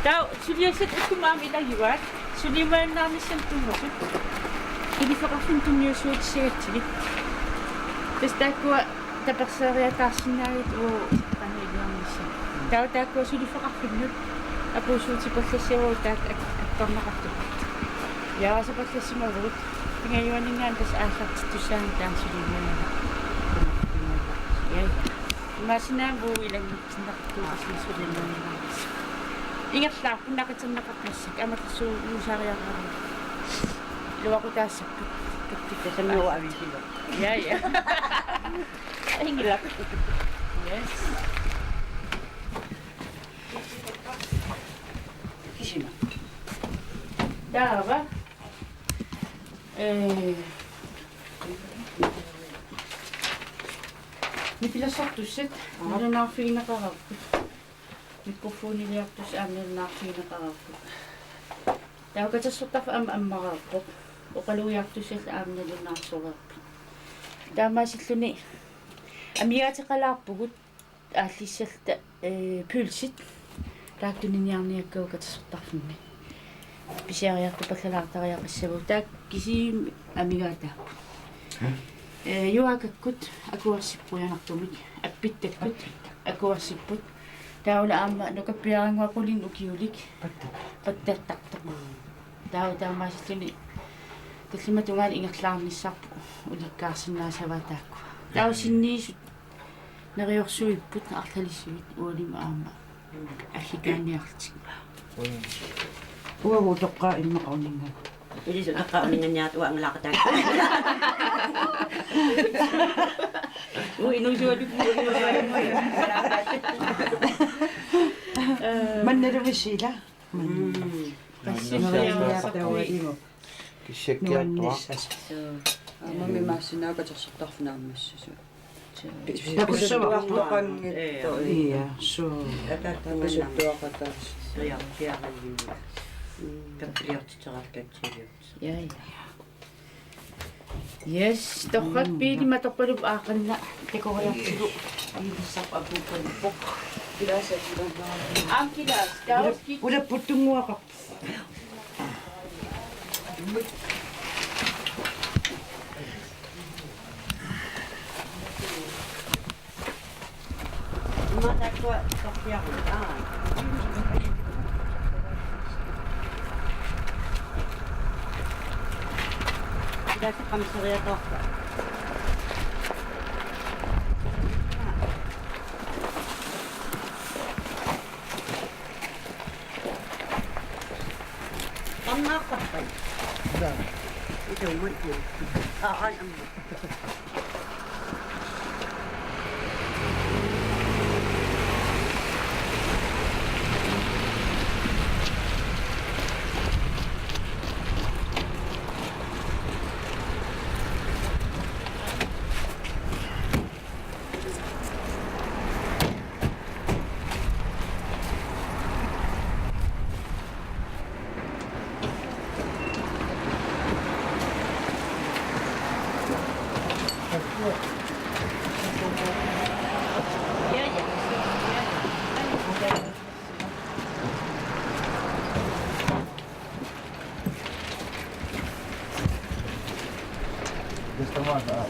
Tau, suliasit itu mami lagi wat. Suliman nami sentuh masuk. Jadi fakafin tu nyusul sih. Terus aku dapat seriatasnya itu panai doang sih. Tau aku sudah fakafin tu. Aku sudah seperti sewa tak pernah aku. Ya seperti semua tu. Pengajuan dengan terus asal tujuan dan suliman. Ya. Masih nabu ilang sendak tu asal suliman. Ingat lah, kung nakita nakapasik, ama kaso usari ako. Luwa ko tasap. Sa mga awin sila. Yeah. Ay, ngilap. Yes. Kisima. Dava. May pilasaktusit. Ano na ako yung nakarapit. Mikrofoni lihat terus ambil nasi nak aku. Tahu kata sutaf am aku. Kalau yang tu saya ambil nasi aku. Dah masih tu ni. Ambil aja kalau pugut ahli serta pulsit. Tak tu ni yang ni aku kata sutaf ni. Bisa ya aku pakai latar ya sebab tak kisi ambil ada. Yo aku wasiput yang aku ni. Apit tekut aku wasiput. Tahu lah amat nak kepiang aku lin ukiulik. Patet tak tu. Tahu masih tu ni. Terima tungan ingat lang ni sapu. Ulik kasan na sa bata ko. Tahu sini nariok suiput na akali suit. Uli maama. Akigan niya akitsik. Uwa utok ka in makauningan. Hindi sa nakauningan niya at uwa ang lakatag. Inong siya di po. Mannervis sila. Kasi siya Kishekya tua. Mami masina ka sa taf namin. Tapos sa Bukan Eh, ito. iya, so Tapos ito ako tas. So yan, kaya ka din. Kapriot tsaka katsiriyot. Yeah. Yes, tokat pili matapalub akan na. Teko kaya tulo. Pili sa pabukan po. Kilasa ito. Ang kilas, daos kit. udah putung mo ako. Mata ko, kapya ko. Dati kami sa rin ito. Pangakapal. Ito mo ito. Aan ang Gusto mo ba?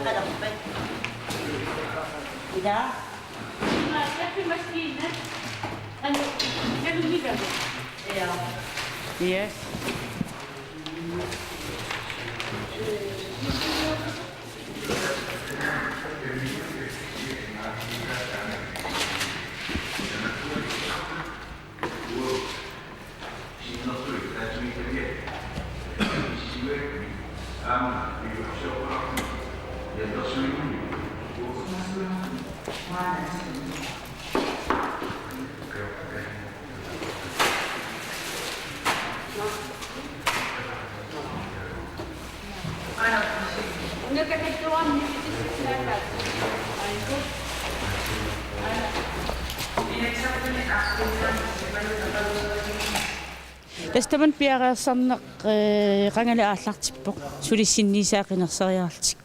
kadapit. Ida? Kasi maskina. Ano, naluligan. Yeah. Yes. Tästämän piarasanna qangale aallartippoq sulissinnisaaqinерсариарлtik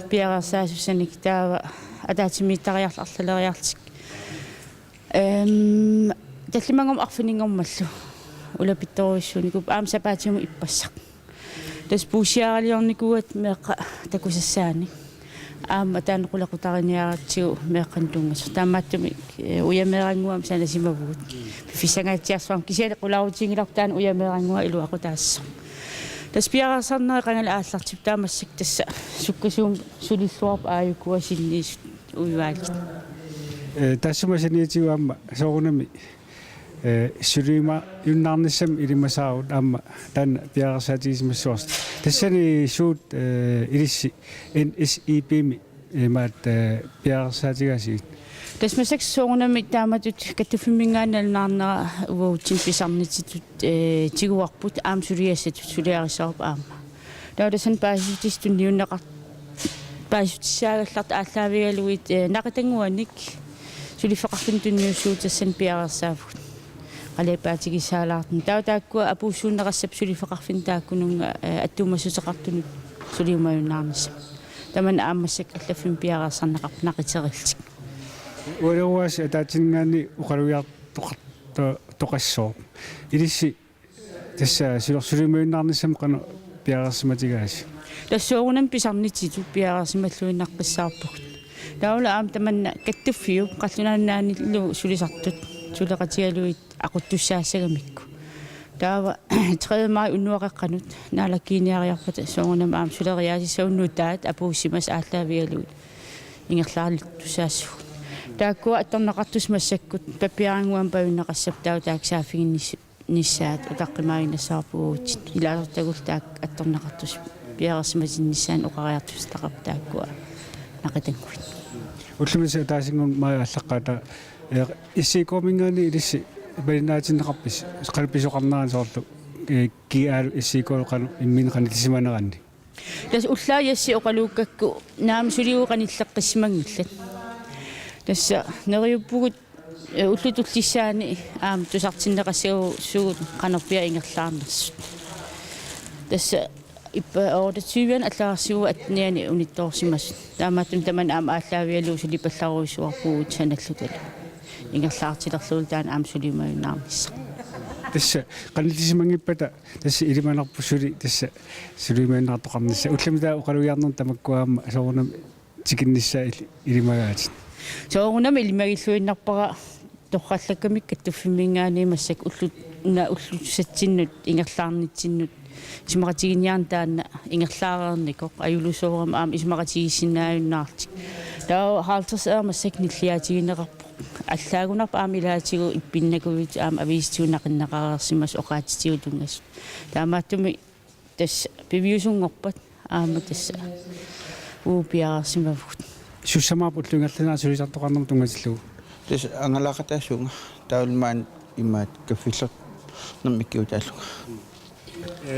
piarasaasussanik taava ataatimiittariarlarlaleriartik таллимангам арфинингормаллу улапитторуиссуникуп аам сапаатиму иппассақ тас пуусиаралиорникуат меэққа такусассаани аама таанеқулақутариниаратсигу меэққан тунгас таамааттуми уямеерангуам санасимавгут фисангаатсиарсуам кисиалеқулаарутингилар таан уямеерангуа илуақутаассо тас пиарасарнери қангала ааллартип таамассак тасса суккасуум сулиллуарп ааюкуа синниис уиваалит тассумасаниатигуамма соорунами сулима юннаарниссам илимасаарут аама таана пиарасаатигисмассуарс тассани суут илисси NSEP-ми маат пиарасаатигасигит тасмасакс соорунами тааматут каттуффиммингаанналнаарнера уутсин писарнититут тигуарпут аам сулиассатут сулиарисаарп аама таудасан паасутистун ниуннеқар паасутиссаагалларт ааллаавигалуит нақитангуаник сулифеқарфин тунниуссуутассан пиарерсаафут қалипаатигисаалаартун таутааккуа апуусsuunнеқассап сулифеқарфин тааккунунга аттуумассутеқартунут сулиумаюнаарнисса таман аамассак аллаффин пиарерсарнеқарп нақитерилтик уалеруас атаатингаани уқалуяар тоқассоо илисси тасса сулимаюнаарниссам қана пиарерсиматигааси тассоорунам писарнититу пиарерсималлуиннаққиссаарпугут таула аам таманна каттуффиу қаллунааннааниллу сулисартут сулеқатигалуит ақуттуссаассагамикку таава 3 май уннуақаққанут наалаккиниариарпата соорунам аам сулериаасиссауннутаат апуусимас ааллаавигалуит ингерлаарлуттусаассугут тааккуа атторнеқартус массаккут папиарангуам павиннеқассап тау тааксаафигиннис ниссаат утаққимаагиннассаарпугуутит илаасертагул таак атторнеқартус пиарерсимасинниссаан оқариартустақап тааккуа нақитангуит уллумиса таасингун маа аллаққата иссикомингаани илисси балинаатиннеқарпис қалписоқарнеран соорлу киаалу иссикоқану имминеқанитисиманеранни тас уллааясси оқалууккакку наам сулиуқаниллеққиссимангиллат тасса нериуппугут уллутуллиссаани аам тусартиннеқассагу сугут қанерпиа ингерлаарнерсут тасса иппа аудатсивиан аллаарсигу атниани унитторсимас таамааттум таман аам ааллаавиалу сулипалларуисуарпугут саналлутала ингерлаартилерлуул таан аам сулимаюнаарнисса тасса канилисимангиппата тасса илиманарпу сули тасса сулимаюннаартоқарнисса улламита оқалуиарнер тамаккуаама соорунам тикинниссаа илимагаатит соорунам илимагиллуиннарпара торраллаккамик каттуффиммингаани массак уллутсатсиннут ингерлаарнитсиннут исмақатигиниарн таанна ингерлаарерникоқ аюлусоорам аам исмақатигиссинааюннаартик таа хаалтэрс массак ниллиатигинеқарпо аллаагунарпа аамилаатигу иппиннакуит аам авиистиунақиннеқарерсимас оқаатитигутунгас таамааттуми тас пивиусунгорпат аама тасса уупиарерсимавгут суссамаапут лунгалланаа сулисартоқарнер тунгасиллугу тас ангалаақатаасуунга таулмаан имаат каффиллер наммиккиутааллуга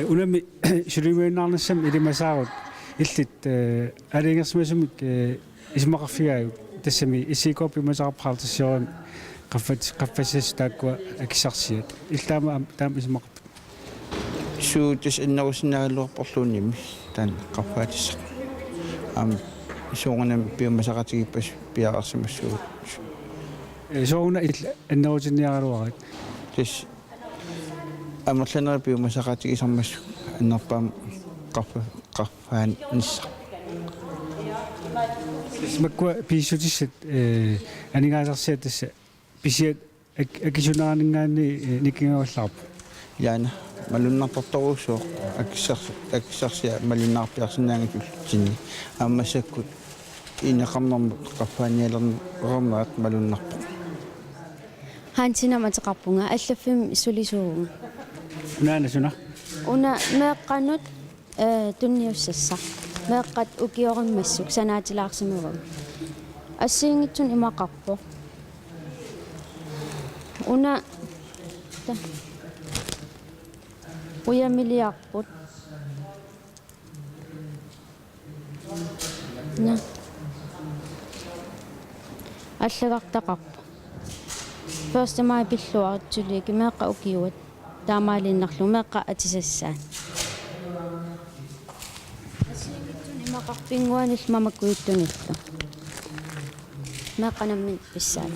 унами сулимаюннаарнассам илимасаарут иллит алингерсимасумик исмақарфигааю тассами исикопи масаарпаартассиорами qaffassis taakua akisarsiat illaama taam ismaqap суу тас иннерусинаагаллуарпорлууними таан qaffaatisaq исуунганам пиумасақатигиппас пиаарсимассуут сооуна ил аннерутинниаралуарат тас амерланери пиумасақатигисармассу аннерпаам qaffaan нисса смаква писутиссат анигаасарсиат тасса писиат акисунаанингаани никкингаваллаарпу яана малуннарторторуусоо акиссарсиа малуннаарпиарсинаангатул синни аммасаккут инеқарнэрмут qaffaaниалернермаат малуннарпо хантина матеқарпунга аллаффим сулисууга унаана суна уна меэққанут тунниуссассақ меэққат укиориммассук санаатилаарсимаваг ассиингитсун имақарпо уна уямилиарпут на аллагартақарпа first май пиллуаритсулиги меэққа укиуат таамаалиннарлу меэққа атисассаан асигиттун имақарпингуанил мамаккуиттуниллу меэққанаммин писсаан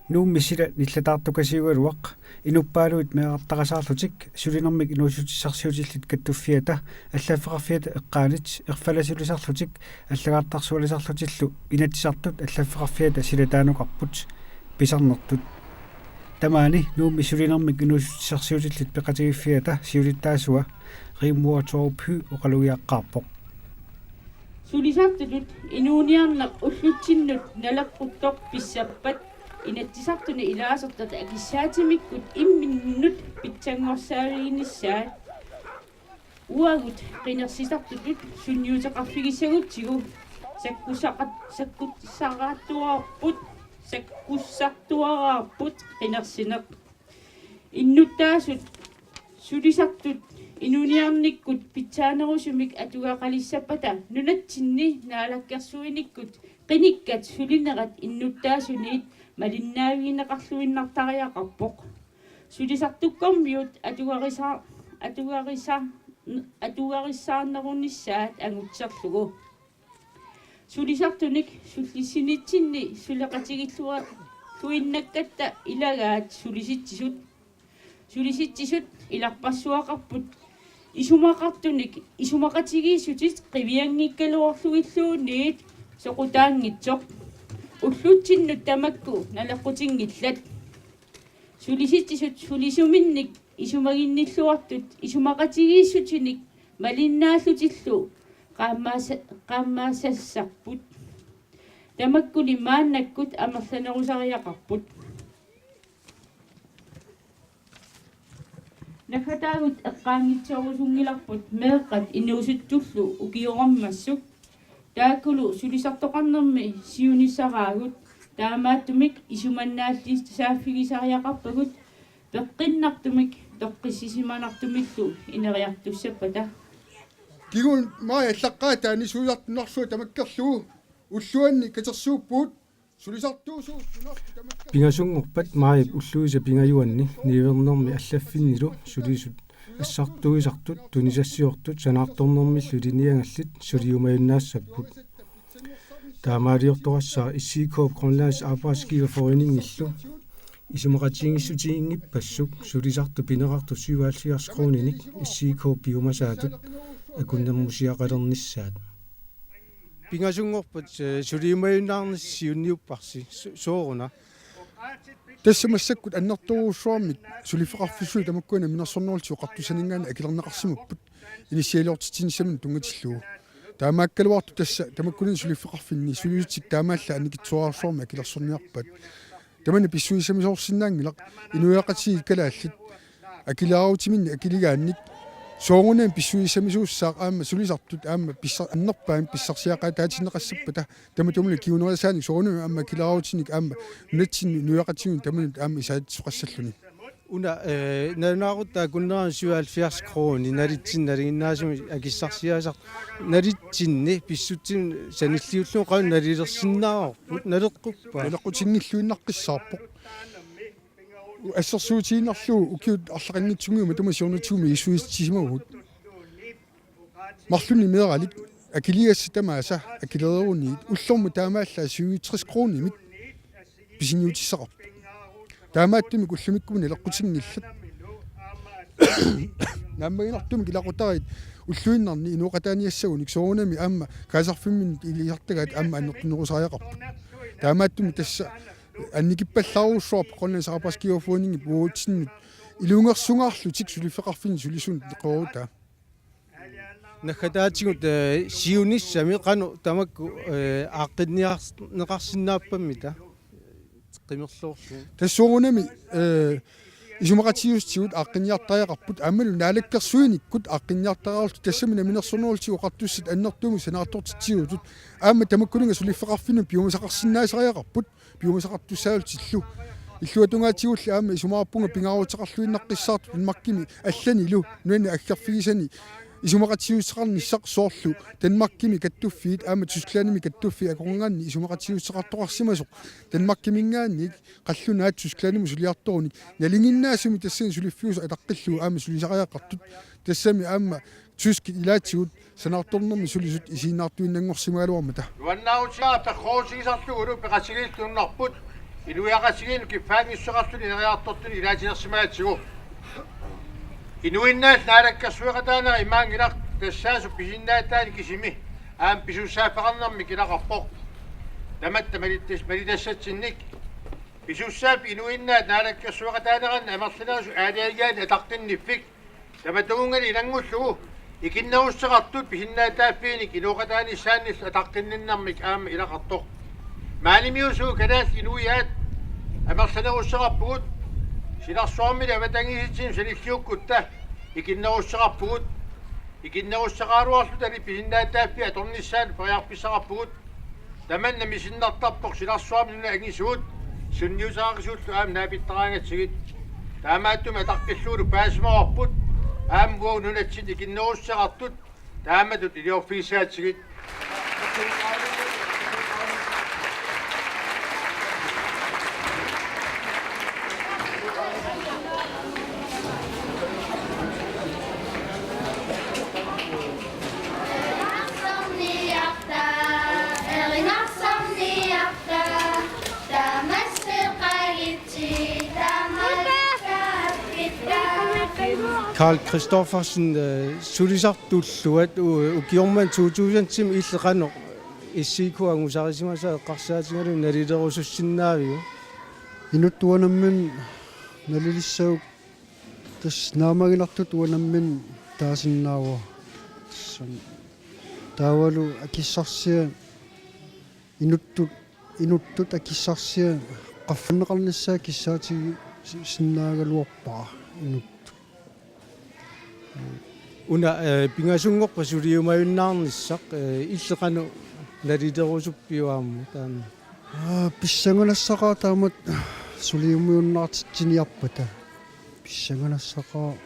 нууммисила ниллатаартукасиугалуақ инуппаалуит меэқартақасаарлутик сулинэрмик инуусутиссарсиутиллит каттуффиата аллааффеқарфиата эққаанит ерфаласулисарлутик аллагаартарсуалисарлутиллу инатсисартут аллааффеқарфиата силатаануқарпут писарнертут тамаани нуумми сулинэрмик инуусутиссарсиутиллит пеқатигиффиата сиулиттаасуа риммуаторупху оқалуиаққарпоқ сулисартут инууниарнақ уллутсиннут налаққуттоқ писсаппат инатсисартуни илаасертата акиссаатимиккут имминнут питсангорсаариинissaat уагут qinерсисартутут сунниутеқарфигиссагутсигу саккуссартуарпут qinерсинеқ иннуттаасут сулисартут инуниарниккут питсаанерусумик атугаақалиссаппата нунатсинни наалаккерсуиниккут qinikkат сулинерат иннуттаасуниит малиннаавиинеқарлуиннартариақарпоқ сулисартуккормиут атугариссаарнерунissaат ангутсерлугу сулисартуник суллиссинитсинни сулеқатигиллуа туиннаккатта илагаат сулиситсисут иларпассуақарпут исумақартуник исумақатигииссутит қивиангиккалуорлугиллуунниит соқутаангитсоқ уллутсиннут тамакку налеққутингиллат сулиситсисут сулисуминник исумагинниллуартут исумақатигииссутиник малиннааллутиллу qaammaasassarput tamakkuli maannakkut amerlanerusariaqarput nakhataagut eqqaangitsorusungilarput meeqqat inuusuttullu ukioramassuk taakulu sulisartoqarnermi siunissaraagut taamaattumik isumannaallis saaffigisariaqarpagut peqqinnartumik toqqissisimanartumillu ineriartussappata кигун маа аллаққаатаани суйартунарлуу тамаккерлуу уллуанни катерсууппуут сулисартуусуу сунарту тамакка пингасунгорпат маип уллуиса пингаюанни нивернэрми аллаффиннилу сулисут ассартуисартут тунисассиортут санаарторнэрмиллу линиангаллит сулиумаюннаассаппут таамаалиорторассаа иссикооп гронлаас arbejdsgiverforeningen исумақатингиссутиингиппассук сулисарту пинеқарту 77 крониник иссикооп биомасаатут акуннэрмусиақалернissaат пингасунгорпат сулиумаюннаарниссиунниуппарси сооруна тассамассаккут аннэрторуусsuarmik сулифеқарфиссуи тамаккуна минерсорнууртиу қартусанингаана акилернеқарсимуппут инисиалиортитсинissамун тунгатиллуу таамааккалуарту тасса тамаккунин сулифеқарфинни сулиутик таамаалла аникитсуарsuarmi акилерсорниарпат тамани писсуисамисоорсинаангилақ инуяқатсиги калааллит акилааутиминни акилигаанник соорунен писсуисамисууссаа аама сулисартут аама писса аннерпаан писсарсиақаа таатинеқассаппата таматумли киунерисааник соорунен аама акилааутиник аама нутсинни нуяқатсигун тамани аама исаатсуқассаллуни уна нанаарутта куннеран 77 крони налитсинналигиннаасуми акиссарсиаасар налитсинни писсутсин саниллиуллуу qaan налилерсиннаарпут налеққуппа налеққутингиллуиннаққиссаарпоқ ассерсуутииннарлуу укиут арлақангитсунгиума тамасиорнатсууми исуистисимагут марлуни меэралик акилиасса тамааса акилеруунниит уллорму таамааллаа 67 кронимик писиниутиссақарп таамааттумик уллумиккуми налеққутингиллат наммагинартумик илақутарит уллуиннарни инуоқатааниассагуник соорунами аама каасарфиммин илиартагаат аама аннертунерусариақарпут таамааттуми тасса анникиппаллааруусsuarp qonnas arbejdsgiverforeningen буутсиннут илунгерсунгаарлутик сулифеқарфин сулисун қоота нахатаатигут сиуниссами қану тамакку ааққинниарнеқарсинааппаммита қимерлуорлу тассоорунами исумақатиустигут ааққинниартариақарпут аммалу наалаккерсуиниккут ааққинниартариарлу тассамина минерсорнууртигу қартуссат аннертуми санаартортитсигутут аама тамаккунинга сулифеқарфину пиумасақарсинаасариақарпут биумасақартуссаалтиллу иллуатунгаатигулла аама исумаарпунга пингаруутеқарлуиннаққиссаарту Денмаркими аллани илу нуани аггерфигисани исумақатиуссеқарниссақ соорлу Денмаркими каттуффиит аама Тусклааними каттуффи акорангаанни исумақатиуссеқартоқарсимасоқ Денмаркимингаанник қаллунаат Тусклааними сулиарторуни налингиннаасуми тассани сулиффиусу атаққиллу аама сулисақариаққартут тассами аама тюски илаатигут санаарторнэрми сулисут исииннаартуиннангорсимагалуармата ваннаутигаа пехоосигисарлугулу пеқасигииллууннарпут илуяқасигиину киффаангиссоқарлуни нериартортуни илаатинерсимаатсигу инуиннаал наалаккарсуиқатаанера имаангилар тассаасу писиннаатаани кисими аам писуссаафеқарнэрми килақарпоқ таматта малитассатсинник писуссаап инуиннаат наалаккарсуиқатаанеранна амерлинаасу аалиагаани атартинниффик таматугунгали илангуллугу икиннауссеқартут писиннаатааффииник илуоқатаани сааннис атаққинниннармик аама илақартоқ maalimиусуу калаас инуиаат амерланеруссеқарпугут силарсуармили аватангиситсин салиллиуккутта икиннеруссеқарпугут икиннеруссеқааруарлу тали писиннаатааффи аторниссаан париарписсақарпугут таманна мисиннартарпоқ силарсуармилуна ангисуут сунниусаарисууллу аам наапиттараангатсигит таамааттума атаққиллуулу паасимоорпут аамгуу нунатсин икиннеруссеқартут тааматут илиорфисаатсигит Karl Kristoffersen sulisartulluat ukiorman 2000-tim illeqano issiikuangusarisimasa eqqarsaatigalu nalilerusussinnaavigu инуттуанаммин налилиссаук тас наамагинартут уанаммин таасиннаава таавалу акиссарсиа инуттут акиссарсиа qaffannеqarnissaa киссаатиги синнаагалуарпаа инут una pingasungorpa suliumajunnaarnissaq illeqanu nalilерусуппиуаамму таама писсангунассақаа таамат сулиумиуннаартитсиниарпата писсангунассақаа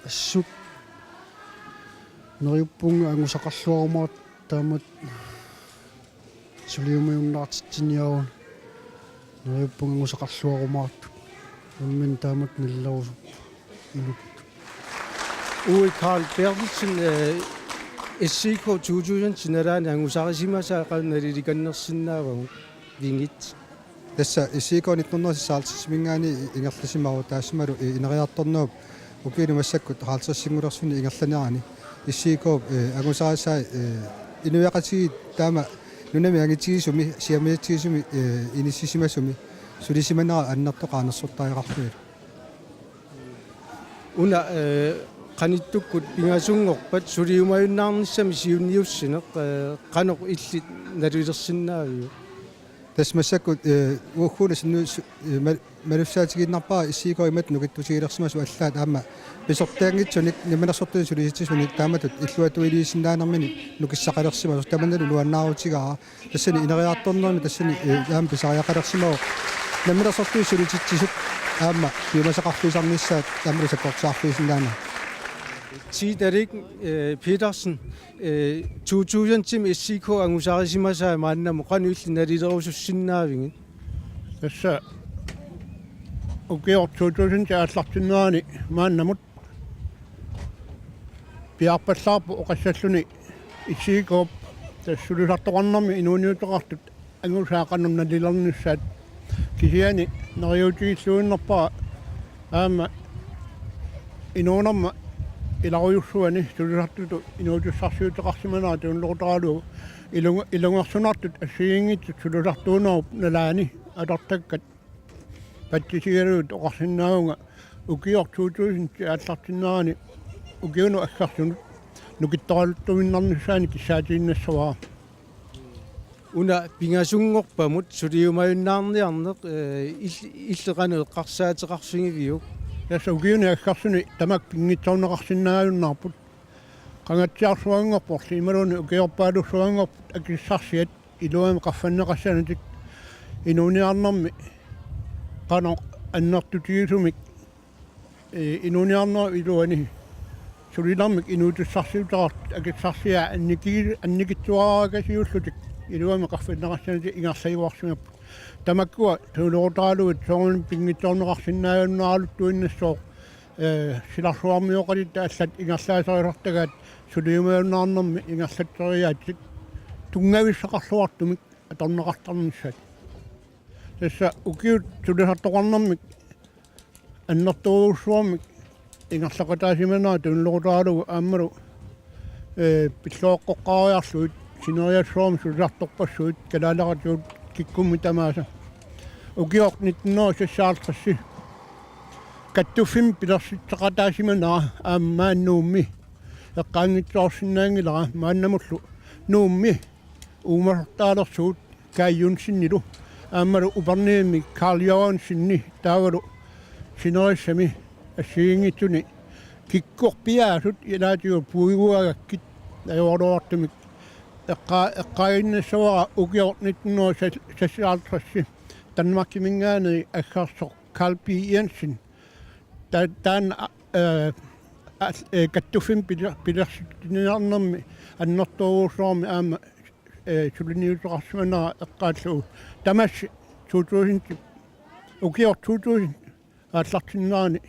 ассут нериуппунга ангусақарлуарумаат таамат сулиумиуннаартитсиниарун нериуппунга ангусақарлуарумаат уммин таамат наллерусуп инут Uwe Karl Bertelsen SCK 2000 tinaraani angusarisimasaaqan nalilikannersinnaavagu vingit tässä SCK 1960-mingaani ingerlasimaru taasimalu ineriartornuup ukiinumassakkut haalsersingulersunni ingerlaniarani SCK angusarisaa inuaqatigi taama nunami angitigisumi siamiatigisumi inissisimasumi sulisimanera annertoqaanersortariqarluilu una qanittukkut pingasungorpat suliumajunnaarnissami siunniussineq qanoq illit nalulersinnaaviu tasmassakut uukhuuna sinnu malussaatiginnarpaa issiikoimat nukittusigilersimasu allaat aama pisortaangitsunik nimanersortuni sulisitsisunik taamatut illuatuiliisinnaanarmini nukissaqalersimasu tamannalu luannaarutigara tassani ineriartornermi tassani aama pisariaqalersimao nimanersortuni sulisitsisut aama piumasaqarluisarnissaat taamalusapporsaarluisinnaana Tiderik Petersen 2000-tim SCK angusarisimasaa maannamu qanuilli nalilerusussinnaavingi tässä ukiort 2000 aallartinnaani maannamut piarpallaarpu oqassalluni issiikoop tassulusartoqarnermi inuuniuteqartut angusaaqannum nalilernissaat kisiani neriutigissuunnerpaa aama inuunarma ilaruussuani sulisartutu inuutussarsiuteqarsimanaa tuunloqutaralugu ilungersunartut assiingitsut sulisartuunerup nalaani alertakkat pattisigaluut oqarsinnaagunga ukior 2000 aallartinnaani ukiunu aggarsunut nukittoraluttuminnarnissaani kissaatiinnassavaa una pingasungorpamut suliumajunnaarniarneq illeqanu eqqarsaateqarsingiviuk tässä ukiunu aggarsuni tamak pingitsorneqarsinnaajunnaarput qangatsiarsuangorporli imaluni ukiorpaalussuangorput akissarsiat iluami qaffanneqassanatik inuuniarnermi qano аннартутигисумик инуниарнера илуани сулилармик инуутуссарсиутарат акиссарсиа анникитсуараагасиуллутик илуами қарфиннерассанати ингерлаивуарсунгаппу тамаккуа туулорутаалуит соорун пингитсорнеқарсиннааюннааралут туиннассоо силарсуармиоқалит тааллат ингерлаасариортагаат сулиумааюннаарнэрми ингерлатсериаатсик тунгависсақарлуартумик аторнеқартарниссат тасса укиут сулисартоқарнэрмик аннэртуусуармик ингерлақатаасиманаа тунлорутаалугу ааммалу пиллооққоққариарлуит синериассуарми сулисарторпассуит калаалератуут киккумми тамааса укиоқ 19сассаалтрасси каттуффим пилерситсақатаасиманаа ааммааннуумми эққаангитсоорсинаангилара мааннамуллу нуумми уумасартаалерсуут каайюнсиннилу ааммалу уперниимми Карл Йоганссинни таавалу синериссами ассигингитсуни киккорпиаасут илаатиу пуигуагаккит аёоруартумик эққаиннассавара укиор 19сассаалтрасси Danmarkimингаани аггаарсоқ Carl P. Jensen таан каттуффим пилерситинеарнэрми аннэртуусуарми аама сулиниутеқарсиманаа эққааллуу тамас 2000 укиор 2000 ааллартиннаани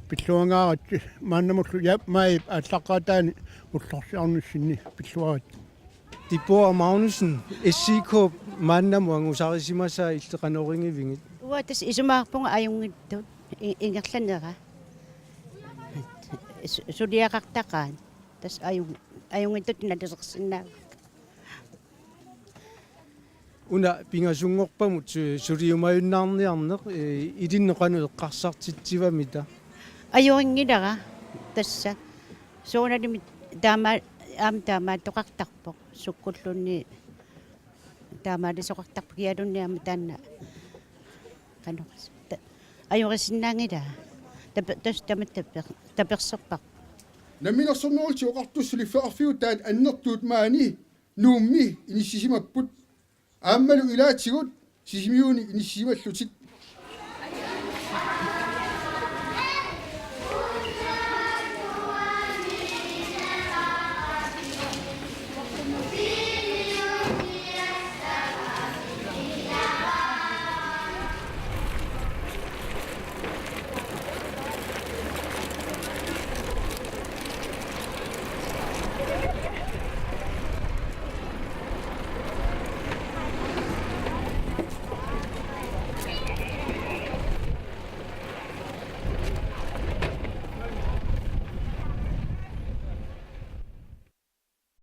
пиллуангааратси мааннамуллу маип ааллаққаатаани уллорсиарниссинни пиллуарат Dibor Magnussen SCK мааннамуан усарисимасаа иллеқанорингивингит уатас исумаарпунга аюнгиттут ингерланера сулиақартақаан тас аюнгиттут натасерсиннаа уна пингасунгорпамут сулиумаюннаарниарнеқ илиннеқану эққарсартитсивамита аюнгилера тасса сооналими таама таамааттоқартарпо суккуллунни таамаалисоқартарпу киалунниама таанна канорис аюрисиннаангила тас таперсерпар наминерсорнерулти оқартуссули феарфиутаат аннертуут маани нуумми иниссисимаппут ааммалу илаатсигут сисимиуни иниссисималлутик